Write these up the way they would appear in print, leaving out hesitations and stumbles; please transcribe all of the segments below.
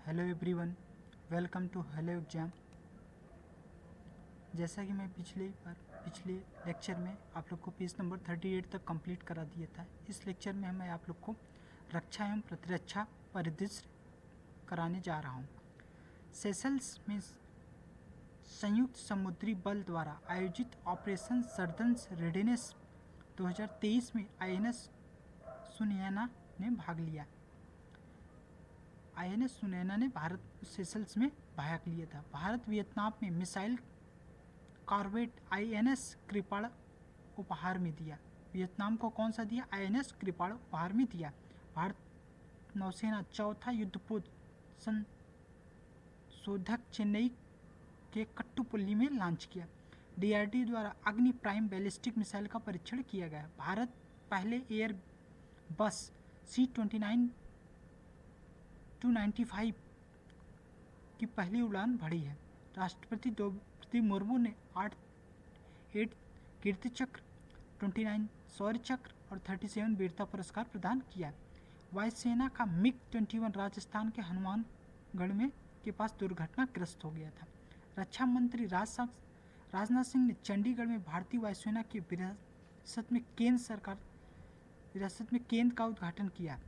Hello everyone, welcome to hello exam. जैसा कि मैं पिछले लेक्चर में आप लोग को पेज नंबर 38 तक कंप्लीट करा दिया था। इस लेक्चर में मैं आप लोग को रक्षा एवं प्रतिरक्षा परिदृश्य कराने जा रहा हूँ। सेशल्स में संयुक्त समुद्री बल द्वारा आयोजित ऑपरेशन सर्दन्स रेडिनेस 2023 में INS सुनैना ने भाग लिया। INS सुनैना ने भारत सेशल्स में भाग लिया था। भारत वियतनाम में मिसाइल कॉर्वेट INS कृपाण उपहार में दिया। वियतनाम को कौन सा दिया? INS कृपाण उपहार में दिया। भारत नौसेना चौथा युद्धपोत संशोधक चेन्नई के कट्टुपल्ली में लॉन्च किया। DRDO द्वारा अग्नि प्राइम बैलिस्टिक मिसाइल का परीक्षण किया गया। भारत पहले एयर बस C-29-295 की पहली उड़ान भरी है। राष्ट्रपति द्रौपदी मुर्मू ने 8 कीर्ति चक्र, 29 शौर्य चक्र और 37 वीरता पुरस्कार प्रदान किया। वायुसेना का MiG-21 राजस्थान के हनुमानगढ़ में के पास दुर्घटनाग्रस्त हो गया था। रक्षा मंत्री राजनाथ सिंह ने चंडीगढ़ में भारतीय वायुसेना की विरासत में केंद्र का उद्घाटन किया।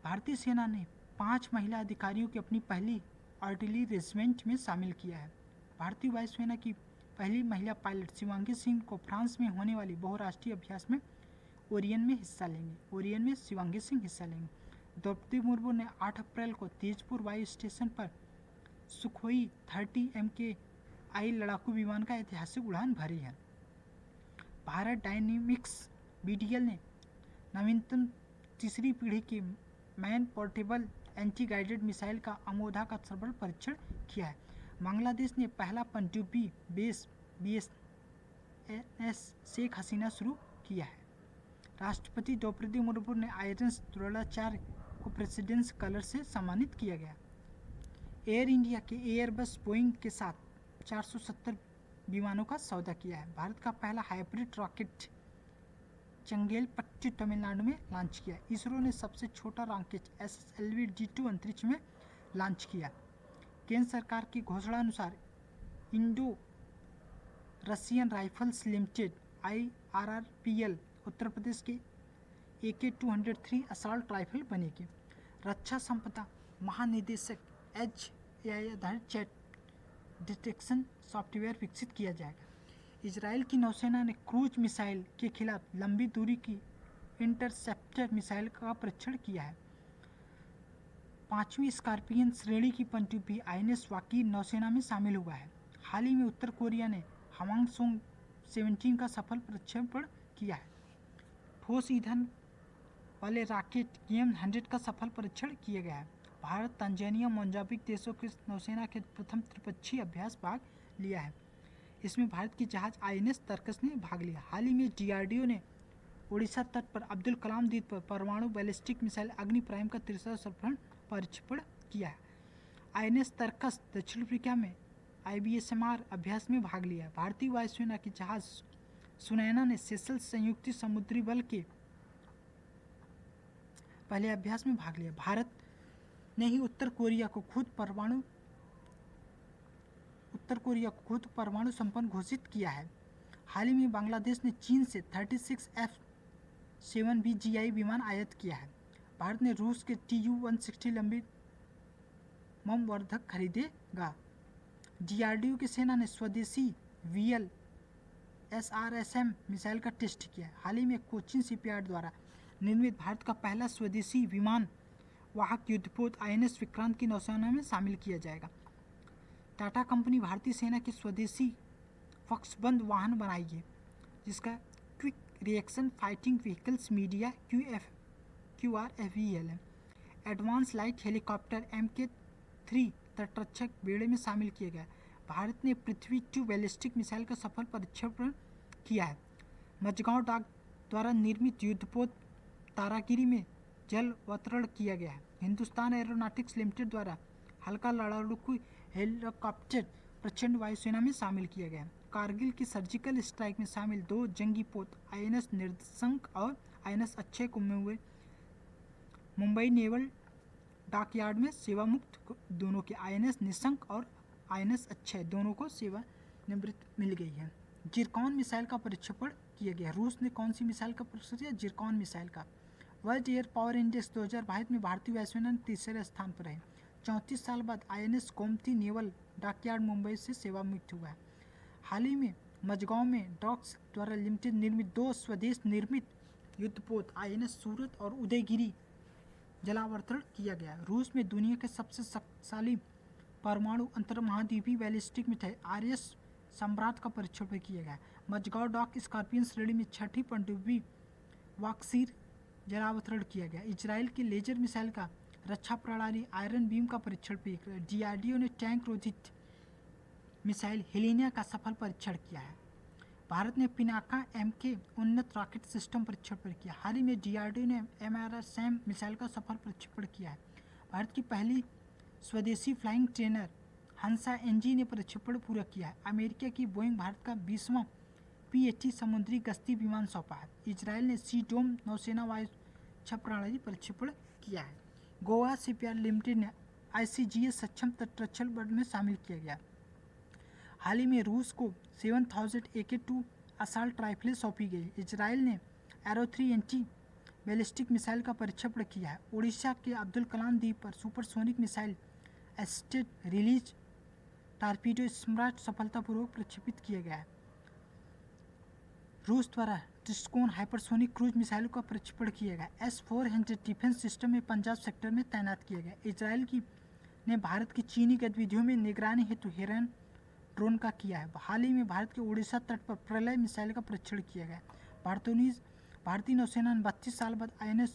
भारतीय सेना ने 5 महिला अधिकारियों की अपनी पहली आर्टिलरी रेजिमेंट में शामिल किया है। भारतीय वायुसेना की पहली महिला पायलट शिवांगी सिंह को फ्रांस में होने वाली बहुराष्ट्रीय अभ्यास में ओरियन में शिवांगी सिंह हिस्सा लेंगे। द्रौपदी मुर्मू ने 8 अप्रैल को तेजपुर वायु स्टेशन पर सुखोई 30 MKI लड़ाकू विमान का ऐतिहासिक उड़ान भरी है। भारत डायनेमिक्स BDL ने नवीनतम तीसरी पीढ़ी की man portable anti guided missile का अमोधा का सफल परीक्षण किया है। बांग्लादेश ने पहला पनडुब्बी बेस BSNS शेख हसीना शुरू किया है। राष्ट्रपति द्रौपदी मुर्मू ने INS द्रोणाचार्य को प्रेसिडेंस कलर से सम्मानित किया गया। एयर इंडिया के एयरबस बोइंग के साथ 470 विमानों का सौदा किया है। भारत का पहला हाइब्रिड रॉकेट चंगेलपट्टू तमिलनाडु में लॉन्च किया। इसरो ने सबसे छोटा रॉकेट SSLV D2 अंतरिक्ष में लॉन्च किया। केंद्र सरकार की घोषणा अनुसार Indo Russian rifles limited IRRPL Uttar Pradesh के AK-203 असॉल्ट राइफल बनेगी। रक्षा संपदा महानिदेशक HAI आधारित चैट डिटेक्शन सॉफ्टवेयर विकसित किया जाएगा। इजराइल की नौसेना ने क्रूज मिसाइल के खिलाफ लंबी दूरी की इंटरसेप्टर मिसाइल का परीक्षण किया है। 5वीं स्कॉर्पियन श्रेणी की पनडुब्बी INS वाकी नौसेना में शामिल हुआ है। हाल ही में उत्तर कोरिया ने हवांगसोंग 17 का सफल प्रक्षेपण किया है। ठोस ईंधन वाले रॉकेट KM-100 का सफल परीक्षण किया गया है। भारत तंजानिया मोजाम्बिक देशों की नौसेना के प्रथम त्रिपक्षीय अभ्यास भाग लिया है। इसमें भारत की जहाज INS तर्कस ने भाग लिया। हाल ही में DRDO ने उड़ीसा तट पर अब्दुल कलाम द्वीप पर परमाणु बैलिस्टिक मिसाइल अग्नि प्राइम का तीसरा सफल परीक्षण किया है। INS तर्कस दक्षिण अफ्रीका में IBSMR अभ्यास में भाग लिया है। भारतीय वायुसेना की जहाज सुनैना ने सेशल्स संयुक्त समुद्री बल के पहले अभ्यास में भाग लिया। भारत ने ही उत्तर कोरिया को खुद परमाणु संपन्न घोषित किया है। हाल ही में बांग्लादेश ने चीन से 36 F-7B विमान आयात किया है। भारत ने रूस के Tu-160 लंबी ममवर्धक खरीदेगा। DRDO की सेना ने स्वदेशी VL SRSM मिसाइल का टेस्ट किया है। हाल ही में कोचिन शिपयार्ड द्वारा निर्मित भारत का पहला स्वदेशी विमान वाहक युद्धपोत INS विक्रांत की नौसेना में शामिल किया जाएगा। टाटा कंपनी भारतीय सेना की स्वदेशी फक्सबंद वाहन बनाएगी जिसका quick reaction fighting vehicles media QRFVL है। एडवांस लाइट हेलीकॉप्टर MK-3 तटरक्षक बेड़े में शामिल किया गया। भारत ने पृथ्वी 2 बैलिस्टिक मिसाइल का सफल परीक्षण किया है। मझगांव डाक द्वारा निर्मित युद्धपोत तारागिरी में जल अवतरण किया गया है। हिंदुस्तान एरोनॉटिक्स लिमिटेड द्वारा हल्का लड़ाकू हेलीकॉप्टर प्रचंड वायुसेना में शामिल किया गया है। कारगिल की सर्जिकल स्ट्राइक में शामिल 2 जंगी पोत INS निर्देशक और INS अक्षय को मुंबई नेवल डॉकयार्ड में सेवा मुक्त दोनों के INS निशंक और INS अक्षय दोनों को सेवानिवृत्ति मिल गई है। जिरकॉन मिसाइल का प्रक्षेपण किया गया। रूस ने कौन सी मिसाइल का प्रक्षेपण किया? जिरकॉन मिसाइल का। वर्ल्ड एयर पावर इंडेक्स 2022 में भारतीय वायुसेना तीसरे स्थान पर है। 34 साल बाद INS Gomti naval dockyard Mumbai से सेवा मुक्त हुआ है। हाल ही में मझगांव में डॉक्स द्वारा लिमिटेड निर्मित 2 स्वदेश निर्मित युद्धपोत INS सूरत और उदयगिरी जलावतरण किया गया। रूस में दुनिया के सबसे शक्तिशाली परमाणु अंतर्महाद्वीपीय बैलिस्टिक मिसाइल RS सम्राट का प्रक्षेपण किया गया। मझगांव डॉक स्कॉर्पियन श्रेणी में छठी पनडुब्बी वाक्सीर जलावतरण किया गया। इजराइल की लेजर मिसाइल का रक्षा प्रणाली आयरन बीम का परीक्षण किया। DRDO ने टैंक रोधित मिसाइल हेलेनिया का सफल परीक्षण किया है। भारत ने पिनाका MK उन्नत रॉकेट सिस्टम प्रक्षेपण किया। हाल ही में DRDO ने MRSAM मिसाइल का सफल प्रक्षेपण किया है। भारत की पहली स्वदेशी फ्लाइंग ट्रेनर हंसा NG ने प्रक्षेपण पूरा किया है। अमेरिका की बोइंग भारत का 20वां P-80 समुद्री गश्ती विमान सौंपा है। इजराइल ने सी-डोम नौसेना वायु प्रणाली प्रक्षेपण किया है। गोवा शिपयार्ड लिमिटेड ने ICGS सक्षम तटरक्षक बल में शामिल किया गया। हाल ही में रूस को 7000 AK-2 असॉल्ट राइफलें सौंपी गई। इजराइल ने एरो 3 एंटी बैलिस्टिक मिसाइल का प्रक्षेपण किया है। उड़ीसा के अब्दुल कलाम द्वीप पर supersonic missile assisted release torpedo सम्राट सफलतापूर्वक प्रक्षेपित किया गया है। रूस द्वारा ट्रिस्कोन हाइपरसोनिक क्रूज मिसाइलों का प्रक्षेपण किया गया। S-400 डिफेंस सिस्टम में पंजाब सेक्टर में तैनात किया गया। इजराइल ने भारत की चीनी गतिविधियों में निगरानी हेतु हेरन ड्रोन का किया है। हाल ही में भारत के उड़ीसा तट पर प्रलय मिसाइल का परीक्षण किया गया। भारतीय नौसेना ने 32 साल बाद INS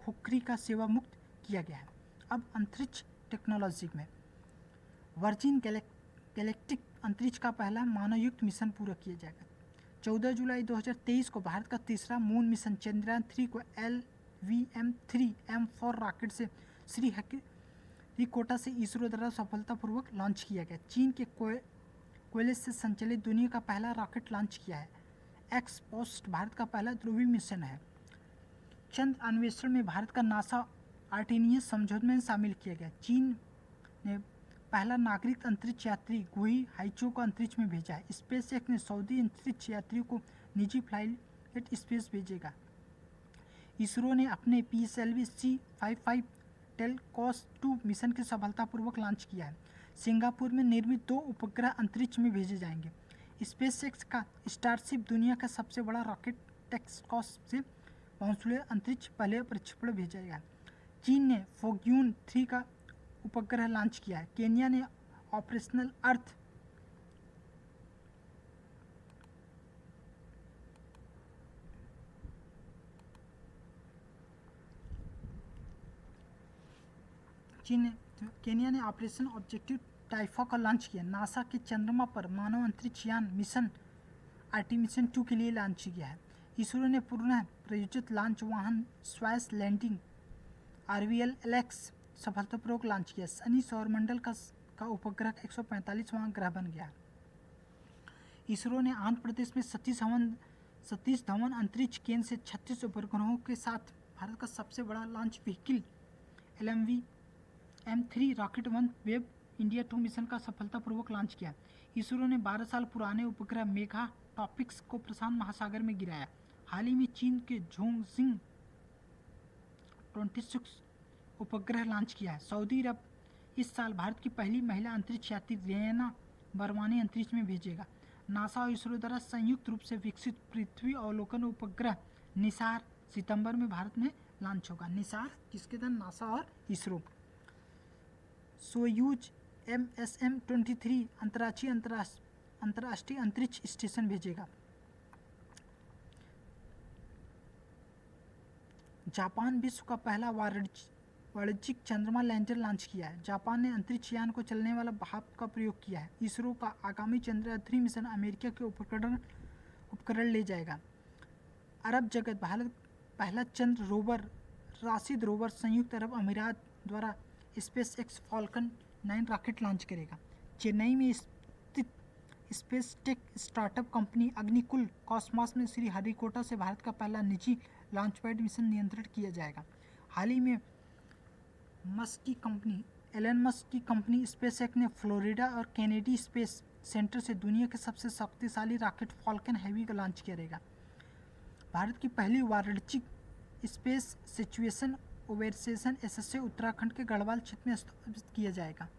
खुखरी का सेवा मुक्त किया गया है। अब अंतरिक्ष टेक्नोलॉजी में वर्जिन गैलेक्टिक अंतरिक्ष का पहला मानवयुक्त मिशन पूरा किया जाएगा। 14 जुलाई 2023 को भारत का तीसरा मून मिशन चंद्रयान 3 को LVM-3M4 रॉकेट से श्रीहरिकोटा से इसरो द्वारा सफलतापूर्वक लॉन्च किया गया। चीन के कोयले से संचालित दुनिया का पहला रॉकेट लॉन्च किया है। एक्सपोस्ट भारत का पहला ध्रुवीय मिशन है। चंद्र अन्वेषण में भारत का नासा आर्टेनियस समझौते में शामिल किया गया। चीन ने पहला नागरिक अंतरिक्ष यात्री गुई हाइचो को अंतरिक्ष में भेजा है। SpaceX ने सऊदी अंतरिक्ष यात्रियों को निजी फ्लाइट स्पेस भेजेगा। इसरो ने अपने PSLV C-55 टेलकोस 2 मिशन के सफलतापूर्वक लॉन्च किया है। सिंगापुर में निर्मित 2 उपग्रह अंतरिक्ष में भेजे जाएंगे। SpaceX का स्टारशिप दुनिया का सबसे बड़ा रॉकेट टेक्सकॉस से पहुंचले अंतरिक्ष पहले प्रक्षेपण भेजेगा। चीन ने फोग्यून 3 का उपग्रह लॉन्च किया है। केन्या ने ऑपरेशनल अर्थ केन्या ने ऑपरेशन ऑब्जेक्टिव टाइफा का लॉन्च किया। नासा के चंद्रमा पर मानव अंतरिक्ष यान मिशन आर्टेमिसन 2 के लिए लॉन्च किया है। इसरो ने पुनः प्रायोजित लॉन्च वाहन स्वाइस लैंडिंग RVLX सफलतापूर्वक लॉन्च किया। शनि सौरमंडल का उपग्रह 145वां ग्रह बन गया। इसरो ने आंध्र प्रदेश में सतीश धवन अंतरिक्ष केंद्र से 36 उपग्रहों के साथ भारत का सबसे बड़ा launch vehicle LMV-M3 rocket 1 web India 2 mission का सफलतापूर्वक लॉन्च किया। इसरो ने 12 साल पुराने उपग्रह मेघा टॉपिक्स को प्रशांत महासागर में गिराया। हाल ही में चीन के झोंगजिंग 26 उपग्रह लॉन्च किया है। सऊदी अरब इस साल भारत की पहली महिला अंतरिक्ष यात्री रेना बरवानी अंतरिक्ष में भेजेगा। नासा और इसरो द्वारा संयुक्त रूप से विकसित पृथ्वी अवलोकन उपग्रह निसार सितंबर में भारत में लॉन्च होगा। निसार किसके द्वारा? नासा और इसरो। सोयूज MSM-23 अंतर्राष्ट्रीय अंतरिक्ष स्टेशन भेजेगा। जापान विश्व का पहला वाणिज्यिक चंद्रमा लैंडर लॉन्च किया है। जापान ने अंतरिक्ष यान को चलने वाला भाप का प्रयोग किया है। इसरो का आगामी चंद्रयान 3 मिशन अमेरिका के उपकरण ले जाएगा। अरब जगत भारत पहला चंद्र रोवर राशिद रोवर संयुक्त अरब अमीरात द्वारा SpaceX फाल्कन 9 रॉकेट लॉन्च करेगा। चेन्नई में स्थित space tech startup company Agnikul Cosmos में श्रीहरिकोटा से भारत का पहला निजी लॉन्च पैड मिशन नियंत्रित किया जाएगा। हाल ही में एलन मस्क की कंपनी स्पेसएक्स ने फ्लोरिडा और केनेडी स्पेस सेंटर से दुनिया के सबसे शक्तिशाली रॉकेट फॉल्कन हेवी का लॉन्च करेगा। भारत की पहली वाणिज्यिक space situation observation SSA Uttarakhand के गढ़वाल क्षेत्र में स्थापित किया जाएगा।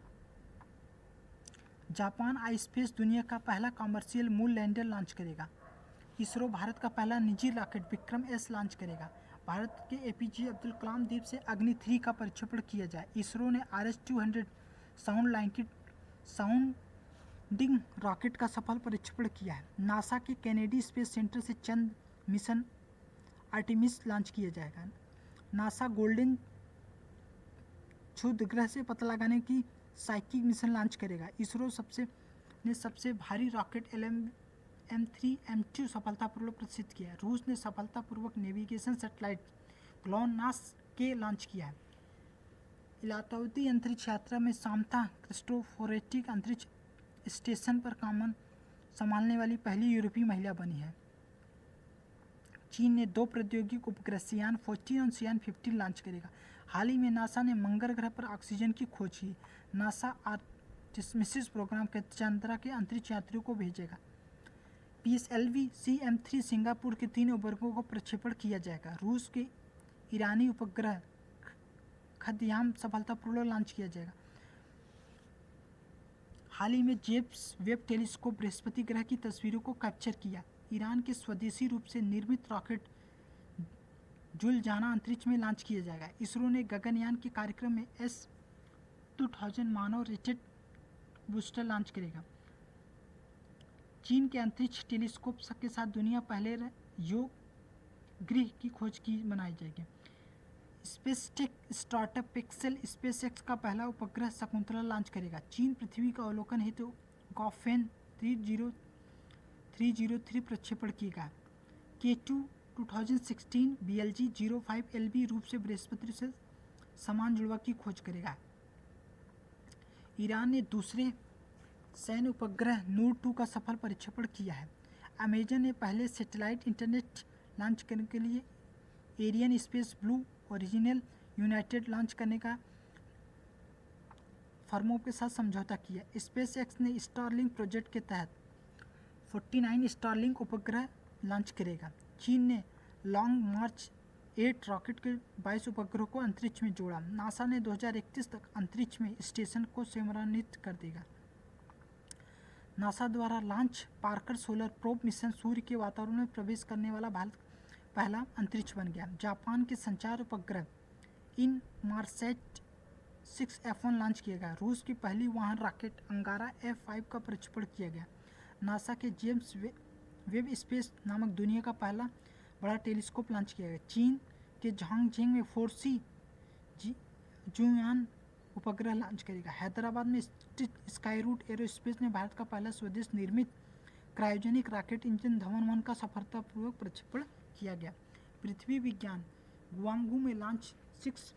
जापान आईस्पेस दुनिया का पहला कमर्शियल मून लैंडर लॉन्च करेगा। इसरो भारत का पहला निजी रॉकेट विक्रम एस लॉन्च करेगा। भारत के एपीजे अब्दुल कलाम द्वीप से अग्नि 3 का प्रक्षेपण किया जाए। इसरो ने RS-200 साउंडिंग रॉकेट का सफल प्रक्षेपण किया है। नासा के केनेडी स्पेस सेंटर से चंद मिशन आर्टेमिस लॉन्च किया जाएगा। नासा गोल्डन क्षुद्र ग्रह से पता लगाने की साइकिक मिशन लॉन्च करेगा। इसरो सबसे भारी रॉकेट LM-M3 M2 सफलतापूर्वक प्रदर्शित किया है। रूस ने सफलतापूर्वक नेविगेशन सैटेलाइट ग्लोनास के लॉन्च किया है। इलातावती अंतरिक्ष यात्रा में सामंथा क्रिस्टोफोरेटिक अंतरिक्ष स्टेशन पर काम संभालने वाली पहली यूरोपीय महिला बनी है। चीन ने 2 प्रौद्योगिक उपग्रह सियान 14 और सियान 15 लॉन्च करेगा। हाल ही में नासा ने मंगल ग्रह पर ऑक्सीजन की खोज की। नासा आर्टेमिस प्रोग्राम के चंद्रमा के अंतरिक्ष यात्रियों को भेजेगा। PSLV CM-3 सिंगापुर के 3 उपग्रहों को प्रक्षेपण किया जाएगा। रूस के ईरानी उपग्रह खद्याम सफलतापूर्वक लॉन्च किया जाएगा। हाल ही में जेम्स वेब टेलीस्कोप बृहस्पति ग्रह की तस्वीरों को कैप्चर किया। ईरान के स्वदेशी रूप से निर्मित रॉकेट जुलजाना अंतरिक्ष में लॉन्च किया जाएगा। इसरो ने गगनयान के कार्यक्रम में S-2000 मानव रेटेड बूस्टर लॉन्च करेगा। चीन के अंतरिक्ष टेलीस्कोप के साथ दुनिया पहले योग ग्रह की खोज की बनाई जाएगी। स्पेसटेक स्टार्टअप पिक्सेल स्पेसएक्स का पहला उपग्रह शकुंतला लॉन्च करेगा। चीन पृथ्वी का अवलोकन हेतु गॉफेन 3003 प्रक्षेपण किएगा। K2 2016 BLG 05 LB रूप से बृहस्पति से समान जुड़वा की खोज करेगा। ईरान ने दूसरे सैन्य उपग्रह नूर 2 का सफल प्रक्षेपण किया है। अमेजन ने पहले सैटेलाइट इंटरनेट लॉन्च करने के लिए Arianespace Blue Original United Launch करने का फर्मों के साथ समझौता किया। स्पेसएक्स ने स्टारलिंक प्रोजेक्ट के तहत 49 स्टारलिंक उपग्रह लॉन्च करेगा। चीन ने लॉन्ग मार्च 8 रॉकेट के 22 उपग्रहों को अंतरिक्ष में जोड़ा। नासा ने 2031 तक अंतरिक्ष में स्टेशन को सेवान्वित कर देगा। नासा द्वारा launch Parker solar probe mission सूर्य के वातावरण में प्रवेश करने वाला भारत पहला अंतरिक्ष बन गया। जापान के संचार उपग्रह इनमारसैट 6F1 लॉन्च किया गया। रूस की पहली वाहन रॉकेट अंगारा F5 का प्रक्षेपण किया गया। नासा के जेम्स वेब स्पेस नामक दुनिया का पहला बड़ा टेलीस्कोप लॉन्च किया गया। चीन के झांगझेंग में 4C जुयान उपग्रह लॉन्च करेगा। हैदराबाद में स्थित स्काईरूट एरोस्पेस ने भारत का पहला स्वदेश निर्मित क्रायोजेनिक रॉकेट इंजन धवन 1 का सफलतापूर्वक प्रक्षेपण किया गया। पृथ्वी विज्ञान गुआंगू में लॉन्च 6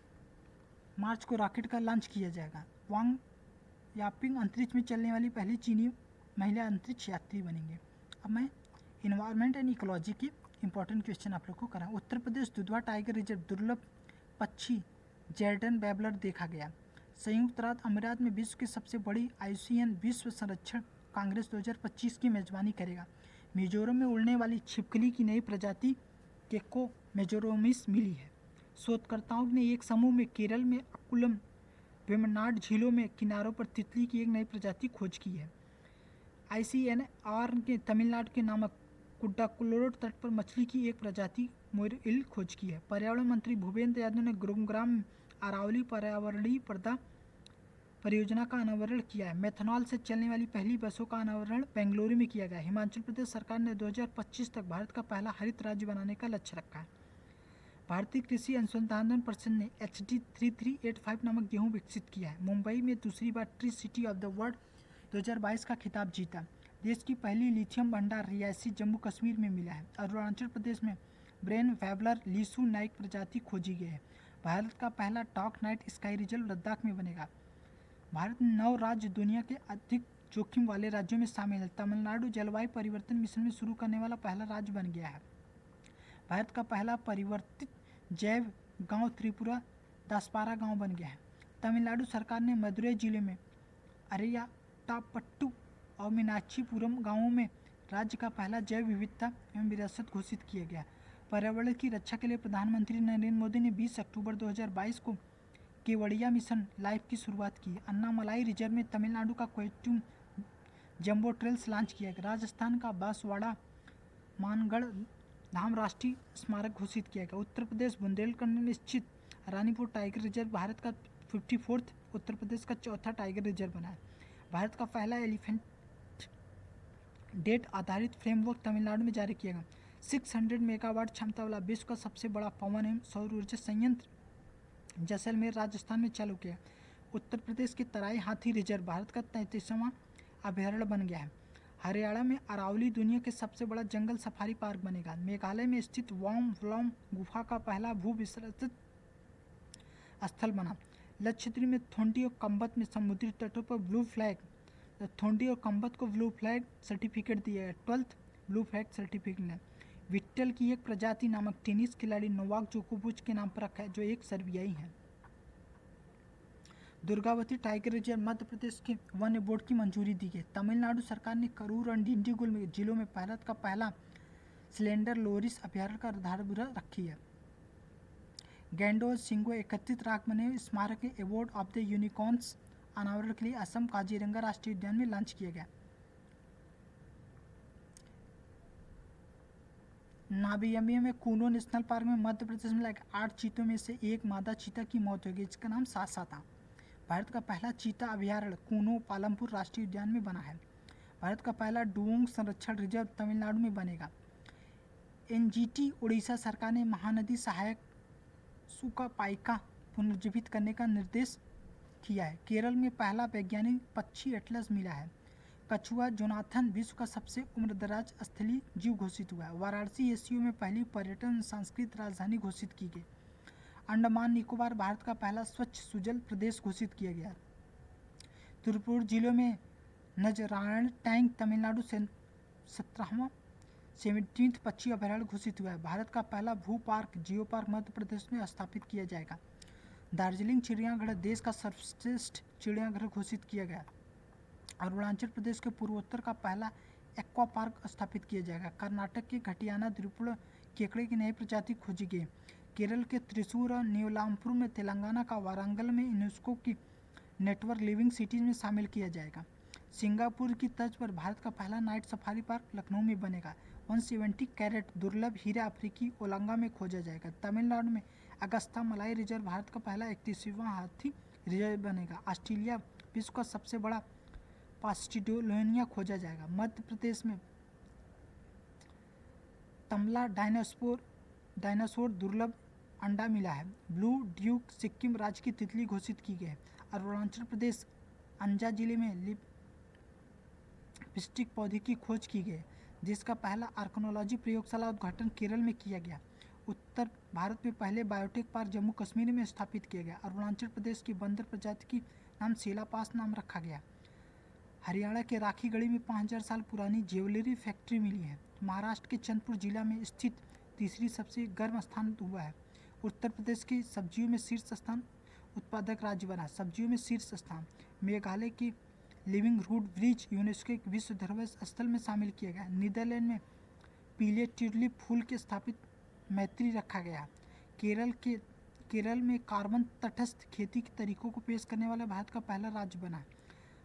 मार्च को रॉकेट का लॉन्च किया जाएगा। वांग यापिंग अंतरिक्ष में चलने वाली पहली चीनी महिला अंतरिक्ष यात्री बनेंगे। अब मैं इन्वायरमेंट एंड इकोलॉजी के इंपॉर्टेंट क्वेश्चन आप लोग को कराऊँ। उत्तर प्रदेश दुधवा टाइगर रिजर्व दुर्लभ पक्षी जैर्डन बैबलर देखा गया। संयुक्त अरब अमीरात में विश्व की सबसे बड़ी IUCN विश्व संरक्षण कांग्रेस 2025 की मेजबानी करेगा। मिजोरम में उड़ने वाली छिपकली की नई प्रजाति केको मेजोरोमिस मिली है। शोधकर्ताओं ने एक समूह में केरल में अकुलम वेमनाड झीलों में किनारों पर तितली की एक नई प्रजाति खोज की है। ICNR के तमिलनाडु के नामक कुड्डाकुलोड तट पर मछली की एक प्रजाति मोरइल खोज की है। पर्यावरण मंत्री भूपेंद्र यादव ने गुरुग्राम अरावली पर्यावरणीय परियोजना का अनावरण किया है। मेथनॉल से चलने वाली पहली बसों का अनावरण बेंगलुरु में किया गया। हिमाचल प्रदेश सरकार ने 2025 तक भारत का पहला हरित राज्य बनाने का लक्ष्य रखा है। भारतीय कृषि अनुसंधान परिषद ने HD 3385 नामक गेहूं विकसित किया है। मुंबई में दूसरी बार tree city of the world 2022 का खिताब जीता। देश की पहली लिथियम भंडार रियासी जम्मू कश्मीर में मिला है। अरुणाचल प्रदेश में ब्रेन फैबलर लीसू नाइक प्रजाति खोजी गई है। भारत का पहला dark night sky reserve Ladakh में बनेगा। भारत 9 राज्य दुनिया के अधिक जोखिम वाले राज्यों में शामिल है। तमिलनाडु जलवायु परिवर्तन मिशन में शुरू करने वाला पहला राज्य बन गया है। भारत का पहला परिवर्तित जैव गांव त्रिपुरा दासपारा गांव बन गया है। तमिलनाडु सरकार ने मदुरई जिले में अरियाटापट्टू और मीनाक्षीपुरम गांवों में राज्य का पहला जैव विविधता एवं विरासत घोषित किया गया। पर्यावरण की रक्षा के लिए प्रधानमंत्री नरेंद्र मोदी ने 20 अक्टूबर 2022 को केवड़िया मिशन लाइफ की शुरुआत की। अन्नामलाई रिजर्व में तमिलनाडु का कोयट्टूम जंबो ट्रेल्स लॉन्च किया गया। राजस्थान का बांसवाड़ा मानगढ़ धाम राष्ट्रीय स्मारक घोषित किया गया। उत्तर प्रदेश बुंदेलखंड में स्थित रानीपुर टाइगर रिजर्व भारत का 54th उत्तर प्रदेश का चौथा टाइगर रिजर्व बना है। भारत का पहला एलिफेंट डेट आधारित फ्रेमवर्क तमिलनाडु में जारी किया गया। 600 मेगावाट क्षमता वाला विश्व का सबसे बड़ा पवन एवं सौर ऊर्जा संयंत्र जैसलमेर राजस्थान में चालू किया। उत्तर प्रदेश के तराई हाथी रिजर्व भारत का 33वां अभयारण्य बन गया है। हरियाणा में अरावली दुनिया के सबसे बड़ा जंगल सफारी पार्क बनेगा। मेघालय में स्थित वाम व्लोम गुफा का पहला भू विसर्जित स्थल बना। लक्षद्वीप में थोंडी और कंबत में समुद्री तटों पर ब्लू फ्लैग थोंडी और कंबत को ब्लू फ्लैग सर्टिफिकेट दिया है। 12th ब्लू फ्लैग सर्टिफिकेट है। विट्टल की एक प्रजाति नामक टेनिस खिलाड़ी नोवाक जोकोविच के नाम पर रखा है, जो एक सर्बियाई है। दुर्गावती टाइगर रिजर्व मध्य प्रदेश के वन बोर्ड की मंजूरी दी गई। तमिलनाडु सरकार ने करूर और डिंडीगुल जिलों में भारत का पहला सिलेंडर लोरिस अभयारण्य का आधारभूत रखी है। गैंडो और सिंगो एकत्रित राग बने स्मारक अवार्ड ऑफ द यूनिकॉर्न्स अनावरण के लिए असम काजीरंगा राष्ट्रीय उद्यान में लॉन्च किया गया। नाबियामी में कूनो नेशनल पार्क में मध्य प्रदेश में लगभग 8 चीतों में से एक मादा चीता की मौत हो गई, जिसका नाम सासा था। भारत का पहला चीता अभयारण्य कूनो पालमपुर राष्ट्रीय उद्यान में बना है। भारत का पहला डुओंग संरक्षण रिजर्व तमिलनाडु में बनेगा। एनजीटी उड़ीसा सरकार ने महानदी सहायक सुकापाइका पुनर्जीवित करने का निर्देश किया है। केरल में पहला वैज्ञानिक पक्षी एटलस मिला है। कछुआ जोनाथन विश्व का सबसे उम्रदराज स्थलीय जीव घोषित हुआ है। वाराणसी एशिया में पहली पर्यटन सांस्कृतिक राजधानी घोषित की गई। अंडमान निकोबार भारत का पहला स्वच्छ सुजल प्रदेश घोषित किया गया। त्रिपुर जिलों में नजरायण टैंक तमिलनाडु से 17th पक्षी अभयारण्य घोषित हुआ है। भारत का पहला भू park geo park Madhya Pradesh में स्थापित किया जाएगा। दार्जिलिंग चिड़ियाघर देश का सर्वश्रेष्ठ चिड़ियाघर घोषित किया गया। अरुणाचल प्रदेश के पूर्वोत्तर का पहला एक्वा पार्क स्थापित किया जाएगा। कर्नाटक के घटियाना द्विपुड़ केकड़े की नई प्रजाति खोजी गई। केरल के त्रिशूर और नीलाम्पुर में, तेलंगाना का वारंगल में यूनेस्को की नेटवर्क लिविंग सिटीज में शामिल किया जाएगा। सिंगापुर की तर्ज पर भारत का पहला नाइट सफारी पार्क लखनऊ में बनेगा। 170 कैरेट दुर्लभ हीरा अफ्रीकी ओलंगा में खोजा जाएगा। तमिलनाडु में अगस्ता मलाई रिजर्व भारत का पहला 31वां हाथी रिजर्व बनेगा। ऑस्ट्रेलिया विश्व का सबसे बड़ा पास्टिडोलोनिया खोजा जाएगा। मध्य प्रदेश में तमला डायनासोर दुर्लभ अंडा मिला है। ब्लू ड्यूक सिक्किम राज्य की तितली घोषित की गई है। अरुणाचल प्रदेश अंजा जिले में लिपस्टिक पौधे की खोज की गई, जिसका पहला आर्कियोलॉजी प्रयोगशाला उद्घाटन केरल में किया गया। उत्तर भारत में पहले बायोटेक पार्क जम्मू कश्मीर में स्थापित किया गया। अरुणाचल प्रदेश की बंदर प्रजाति की नाम सेलापास नाम रखा गया। हरियाणा के राखीगढ़ी में 5000 साल पुरानी ज्वेलरी फैक्ट्री मिली है। महाराष्ट्र के चंद्रपुर जिला में स्थित तीसरी सबसे गर्म स्थान हुआ है। उत्तर प्रदेश की सब्जियों में शीर्ष स्थान उत्पादक राज्य बना। सब्जियों में शीर्ष स्थान। मेघालय की लिविंग रूट ब्रिज यूनेस्को के विश्व धरोहर स्थल में शामिल किया गया। नीदरलैंड में पीले ट्यूलिप फूल के स्थापित मैत्री रखा गया। केरल में कार्बन तटस्थ खेती के तरीकों को पेश करने वाला भारत का पहला राज्य बना।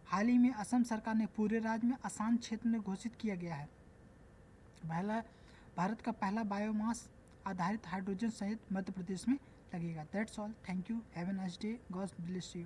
हाल ही में असम सरकार ने पूरे राज्य में आसान क्षेत्र में घोषित किया गया है। भारत का पहला बायोमास आधारित हाइड्रोजन संयंत्र मध्य प्रदेश में लगेगा। That's all. Thank you. Have a nice day. God bless you.